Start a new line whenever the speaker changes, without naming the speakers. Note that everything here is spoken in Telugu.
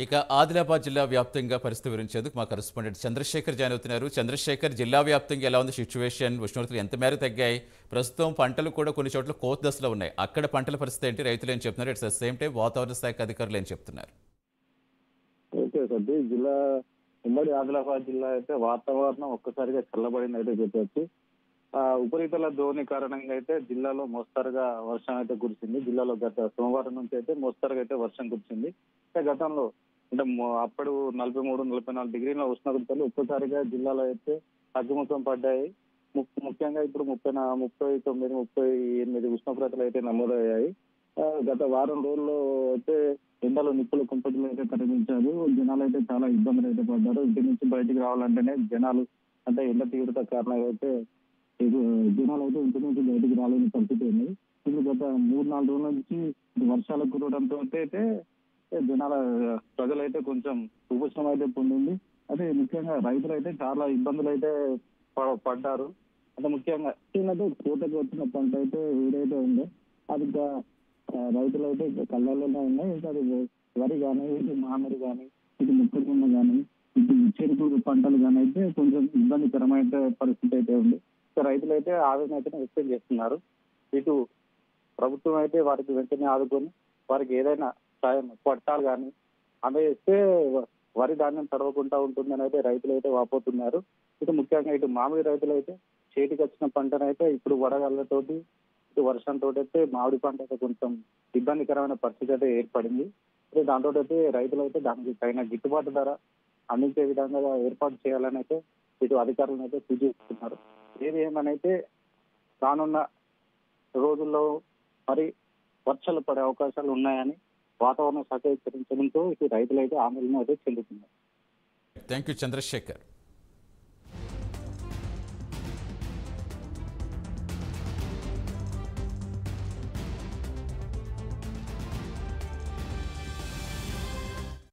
ఇక ఆదిలాబాద్ జిల్లా వ్యాప్తంగా పరిస్థితి వివరించేందుకు మా కరెస్పాండెంట్ చంద్రశేఖర్ జాయిన్ అవుతున్నారు. చంద్రశేఖర్, జిల్లా వ్యాప్తంగా ఎలా ఉంది సిచ్యువేషన్? ఉష్ణోగ్రతలు ఎంత మేర తగ్గాయి? ప్రస్తుతం పంటలు కూడా కొన్ని చోట్ల కోత దశలో ఉన్నాయి. అక్కడ పంటల పరిస్థితి ఏంటి? రైతులు ఏం చెప్తున్నారు? ఇట్స్ ద సేమ్ టైం వాతావరణ శాఖ అధికారులు ఏం చెప్తున్నారు?
ఓకే సతీ జిల్లా ఉమ్మడి ఆదిలాబాద్ జిల్లా అయితే వాతావరణం ఒక్కసారిగా చల్లబడింది అయితే చెప్పొచ్చు. ఉపరితల ద్రోణి కారణంగా అయితే జిల్లాలో మోస్తరుగా వర్షం అయితే కురిసింది. జిల్లాలో గత సోమవారం నుంచి అయితే మోస్తరుగా అయితే వర్షం కురిసింది. అంటే గతంలో అంటే అప్పుడు 43-44 డిగ్రీల ఉష్ణోగ్రతలు ఒక్కసారిగా జిల్లాలో అయితే తగ్గుముఖం పడ్డాయి. ముఖ్యంగా ఇప్పుడు 39-38 ఉష్ణోగ్రతలు అయితే నమోదయ్యాయి. గత వారం రోజుల్లో అయితే ఎండలో నిప్పులు కుంపట్లు అయితే కనిపించారు. జనాలు అయితే చాలా ఇబ్బందులు అయితే పడ్డారు. ఇంటి నుంచి బయటికి రావాలంటేనే జనాలు అంటే ఎండ తీవ్రత కారణంగా అయితే జనాలు అయితే ఇంటి నుంచి బయటికి రాలేని పరిస్థితి ఉంది. ఇది గత 3-4 రోజుల నుంచి వర్షాలు కురవడంతో అయితే జనాల ప్రజలైతే కొంచెం ఉపశమనం అయితే పొందింది. అదే ముఖ్యంగా రైతులు అయితే చాలా ఇబ్బందులు అయితే పడ్డారు. అంటే ముఖ్యంగా ఏంటంటే కోతకు వచ్చిన పంట అయితే ఏదైతే ఉందో అది ఇంకా రైతులు అయితే కళ్ళల్లోనే ఉన్నాయి. ఇంకా అది వరి కానీ, ఇటు మామిడి కానీ, ఇటు మొక్కజొన్న కానీ, ఇటు చెరుకు పంటలు కానీ అయితే కొంచెం ఇబ్బందికరమైన పరిస్థితి అయితే ఉంది. రైతులు అయితే ఆవేదన అయితే వ్యక్తం చేస్తున్నారు. ఇటు ప్రభుత్వం అయితే వారికి వెంటనే ఆదుకొని వారికి ఏదైనా సాయం పట్టాలు కానీ అందజేస్తే వరి ధాన్యం తడవకుండా ఉంటుందని అయితే రైతులు అయితే వాపోతున్నారు. ఇటు ముఖ్యంగా ఇటు మామిడి రైతులు అయితే చేతికి వచ్చిన పంటనైతే ఇప్పుడు వడగళ్లతోటి ఇటు వర్షంతో అయితే మామిడి పంట అయితే కొంచెం ఇబ్బందికరమైన పరిస్థితి అయితే ఏర్పడింది. దాంతో అయితే రైతులు అయితే దానికి తగిన గిట్టుబాటు ధర అందించే విధంగా ఏర్పాటు చేయాలని అయితే ఇటు అధికారులను అయితే సూచిస్తున్నారు. ఏది ఏమనైతే రానున్న రోజుల్లో మరి వర్షాలు పడే అవకాశాలు ఉన్నాయని వాతావరణ శాఖ హెచ్చరించడంతో ఇటు రైతులు అయితే ఆందోళన అయితే చెందుతున్నారు.
Thank you Chandrasekhar.